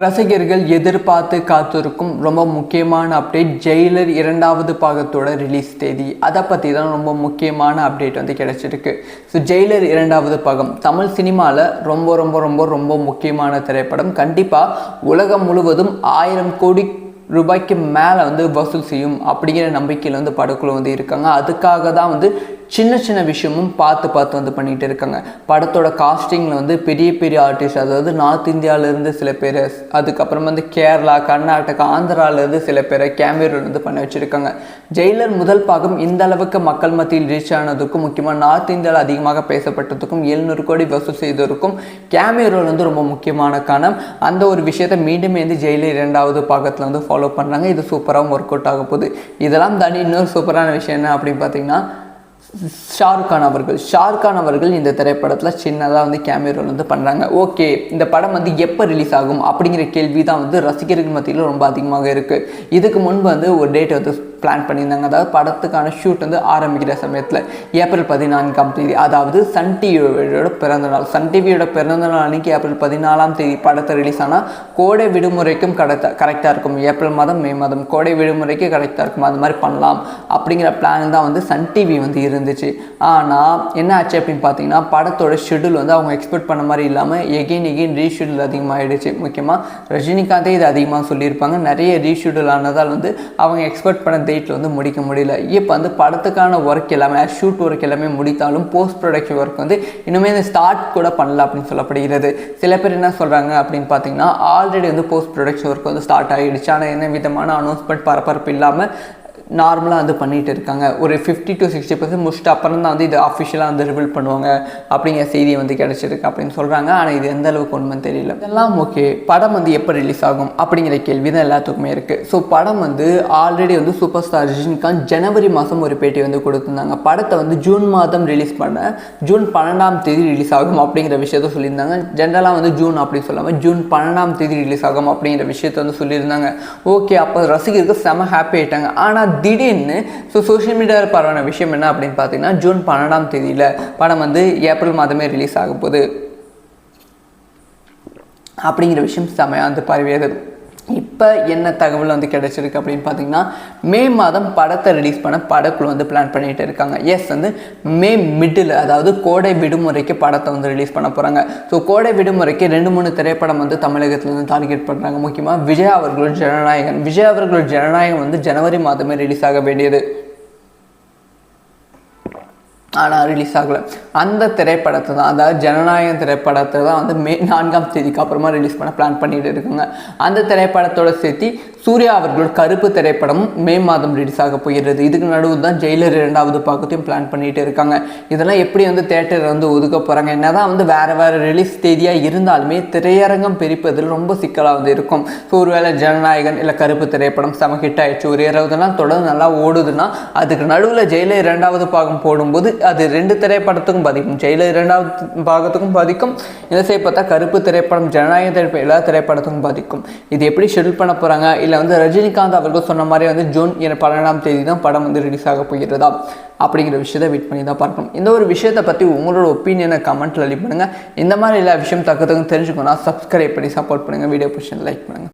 ரசிகர்கள் எதிர்பார்த்து காத்திருக்கும் ரொம்ப முக்கியமான அப்டேட் ஜெயிலர் 2வது பாகத்தோட ரிலீஸ் தேதி. அதை பற்றி தான் ரொம்ப முக்கியமான அப்டேட் வந்து கிடைச்சிருக்கு. ஸோ ஜெயிலர் 2வது பாகம் தமிழ் சினிமாவில் ரொம்ப ரொம்ப ரொம்ப ரொம்ப முக்கியமான திரைப்படம். கண்டிப்பாக உலகம் முழுவதும் 1000 கோடி ரூபாய்க்கு மேலே வந்து வசூல் செய்யும் அப்படிங்கிற நம்பிக்கையில் வந்து படக்குழு வந்து இருக்காங்க. அதுக்காக தான் வந்து சின்ன சின்ன விஷயமும் பார்த்து வந்து பண்ணிகிட்டு இருக்காங்க. படத்தோட காஸ்டிங்கில் வந்து பெரிய பெரிய ஆர்டிஸ்ட், அதாவது நார்த் இந்தியாவிலேருந்து சில பேர், அதுக்கப்புறம் வந்து கேரளா, கர்நாடகா, ஆந்திராவிலேருந்து சில பேரை கேமியோவில் வந்து பண்ண வச்சுருக்காங்க. ஜெயிலர் முதல் பாகம் இந்த அளவுக்கு மக்கள் மத்தியில் ரீச் ஆனதுக்கும், முக்கியமாக நார்த் இந்தியாவில் அதிகமாக பேசப்பட்டதுக்கும், 700 கோடி வசூல் செய்ததற்கும் கேமியோவில் வந்து ரொம்ப முக்கியமான காரணம். அந்த ஒரு விஷயத்தை மீண்டும் வந்து ஜெயிலர் 2வது பாகத்தில் வந்து ஃபாலோ பண்ணுறாங்க. இது சூப்பராகவும் ஒர்க் அவுட் ஆக போகுது. இதெல்லாம் தாண்டி இன்னொரு சூப்பரான விஷயம் என்ன அப்படின்னு பார்த்தீங்கன்னா, ஷாருக் கான் அவர்கள் இந்த திரைப்படத்தில் சின்னதாக வந்து கேமியோ ரோல் வந்து பண்ணுறாங்க. ஓகே, இந்த படம் வந்து எப்போ ரிலீஸ் ஆகும் அப்படிங்கிற கேள்வி தான் வந்து ரசிகர்கள் மத்தியில் ரொம்ப அதிகமாக இருக்குது. இதுக்கு முன்பு வந்து ஒரு டேட் வந்து பிளான் பண்ணியிருந்தாங்க. அதாவது படத்துக்கான ஷூட் வந்து ஆரம்பிக்கிற சமயத்தில் ஏப்ரல் 14ஆம் தேதி, அதாவது சன் டிவியோட பிறந்தநாள். சன் டிவியோட பிறந்தநாள் அன்றைக்கி ஏப்ரல் 14ஆம் தேதி படத்தை ரிலீஸ் ஆனால் கோடை விடுமுறைக்கும் கரெக்டாக இருக்கும். ஏப்ரல் மாதம், மே மாதம் கோடை விடுமுறைக்கு கரெக்டாக இருக்கும். அது மாதிரி பண்ணலாம் அப்படிங்கிற பிளான் தான் வந்து சன் டிவி வந்து இருந்துச்சு. ஆனால் என்ன ஆச்சு அப்படின்னு பார்த்தீங்கன்னா, படத்தோட ஷெடியூல் வந்து அவங்க எக்ஸ்பெக்ட் பண்ண மாதிரி இல்லாமல் எகெயின் ரீஷெடியூல் அதிகமாகிடுச்சு. முக்கியமாக ரஜினிகாந்தே இது அதிகமாக சொல்லியிருப்பாங்க. நிறைய ரீஷெடியூல் ஆனதால் வந்து அவங்க எக்ஸ்பெக்ட் பண்ண டேட்டில் வந்து முடிக்க முடியல. இப்போ வந்து படத்துக்கான ஒர்க் எல்லாமே, ஷூட் ஒர்க் எல்லாமே முடித்தாலும் போஸ்ட் ப்ரொடக்ஷன் ஒர்க் வந்து இன்னுமே இந்த ஸ்டார்ட் கூட பண்ணல அப்படின்னு சொல்லப்படுகிறது. சில பேர் என்ன சொல்கிறாங்க அப்படின்னு பார்த்தீங்கன்னா, ஆல்ரெடி வந்து போஸ்ட் ப்ரொடக்ஷன் ஒர்க் வந்து ஸ்டார்ட் ஆகிடுச்சு. ஆனால் என்ன விதமான அனௌன்ஸ்மெண்ட் பரபரப்பு இல்லாமல் நார்மலாக வந்து பண்ணிகிட்டு இருக்காங்க. ஒரு 50 to 60% முடிச்சுட்டு அப்புறம் தான் வந்து இது அஃபிஷியலாக வந்து ரிவீல் பண்ணுவாங்க அப்படிங்கிற செய்தி வந்து கிடச்சிருக்கு அப்படின்னு சொல்கிறாங்க. ஆனால் இது எந்த அளவுக்கு உண்மைன்னு தெரியல. இதெல்லாம் ஓகே, படம் வந்து எப்போ ரிலீஸ் ஆகும் அப்படிங்கிற கேள்வி தான் எல்லாத்துக்குமே இருக்குது. ஸோ படம் வந்து ஆல்ரெடி வந்து சூப்பர் ஸ்டார் ரஜினிகாந்த் ஜனவரி மாதம் ஒரு பேட்டி வந்து கொடுத்துருந்தாங்க. படத்தை வந்து ஜூன் மாதம் ரிலீஸ் பண்ண, ஜூன் 12ஆம் தேதி ரிலீஸ் ஆகும் அப்படிங்கிற விஷயத்த சொல்லியிருந்தாங்க. ஜென்ரலாக வந்து ஜூன் அப்படி சொல்லாமல் ஜூன் 12ஆம் தேதி ரிலீஸ் ஆகும் அப்படிங்கிற விஷயத்த வந்து சொல்லியிருந்தாங்க. ஓகே, அப்போ ரசிகர்கள் செம ஹாப்பி ஆகிட்டாங்க. ஆனால் திடீர்னு சோஷியல் மீடியாவில் பரவான விஷயம் என்ன அப்படின்னு பார்த்தீங்கன்னா, ஜூன் 12ஆம் தேதியில் படம் வந்து ஏப்ரல் மாதமே ரிலீஸ் ஆக போகுது அப்படிங்கிற விஷயம் செமையாக வந்து பரவியது. இப்போ என்ன தகவல் வந்து கிடைச்சிருக்கு அப்படின்னு பார்த்தீங்கன்னா, மே மாதம் படத்தை ரிலீஸ் பண்ண படக்குழு வந்து பிளான் பண்ணிகிட்டு இருக்காங்க. வந்து மே மிடில், அதாவது கோடை விடுமுறைக்கு படத்தை வந்து ரிலீஸ் பண்ண போகிறாங்க. ஸோ கோடை விடுமுறைக்கு 2-3 திரைப்படம் வந்து தமிழகத்தில் வந்து டார்கெட் பண்ணுறாங்க. முக்கியமாக விஜய் அவர்களோட ஜனநாயகம் வந்து ஜனவரி மாதமே ரிலீஸ் ஆக வேண்டியது, ஆனால் ரிலீஸ் ஆகலை. அந்த திரைப்படத்தை தான், அதாவது ஜனநாயகம் திரைப்படத்தை தான் வந்து மே 4ஆம் தேதிக்கு அப்புறமா ரிலீஸ் பண்ண பிளான் பண்ணிட்டு இருக்காங்க. அந்த திரைப்படத்தோட சேர்த்து சூர்யா அவர்களோட கருப்பு திரைப்படம் மே மாதம் ரிலீஸ் ஆக போகிறது. இதுக்கு நடுவில் தான் ஜெயிலர் 2வது பாகத்தையும் பிளான் பண்ணிட்டு இருக்காங்க. இதெல்லாம் எப்படி வந்து தேட்டர் வந்து ஒதுக்க போகிறாங்க, என்னதான் வந்து வேறு ரிலீஸ் தேதியாக இருந்தாலுமே திரையரங்கம் பிரிப்பதில் ரொம்ப சிக்கலாக வந்து இருக்கும். ஸோ ஒருவேளை ஜனநாயகன் இல்லை கருப்பு திரைப்படம் செம ஹிட் ஆயிடுச்சு, ஒரு 20 நாள் தொடர்ந்து நல்லா ஓடுதுன்னா அதுக்கு நடுவில் ஜெயிலர் 2வது பாகம் போடும்போது அது 2 திரைப்படத்துக்கும் பாதிக்கும். ஜெயிலர் 2வது பாகத்துக்கும் பாதிக்கும், இதை செய்ய பார்த்தா கருப்பு திரைப்படம், ஜனநாயக திரைப்படம், எல்லா திரைப்படத்துக்கும் பாதிக்கும். இது எப்படி ஷெடியூல் பண்ண போகிறாங்க, இல்லை வந்து ரஜினிகாந்த் அவர்கள் சொன்ன மாதிரி வந்து ஜூன் 12ஆம் தேதி தான் படம் வந்து ரிலீஸ் ஆக போகிறதா அப்படிங்கிற விஷயத்தை வெயிட் பண்ணி தான் பார்க்கணும். இந்த ஒரு விஷயத்தை பற்றி உங்களோட ஒப்பீனியனை கமெண்ட்டில் லீவ் பண்ணுங்கள். இந்த மாதிரி எல்லா விஷயம் தக்கத்துக்கும் தெரிஞ்சுக்கணும்னா சப்ஸ்கிரைப் பண்ணி சப்போர்ட் பண்ணுங்கள். வீடியோ பிடிச்சி லைக் பண்ணுங்கள்.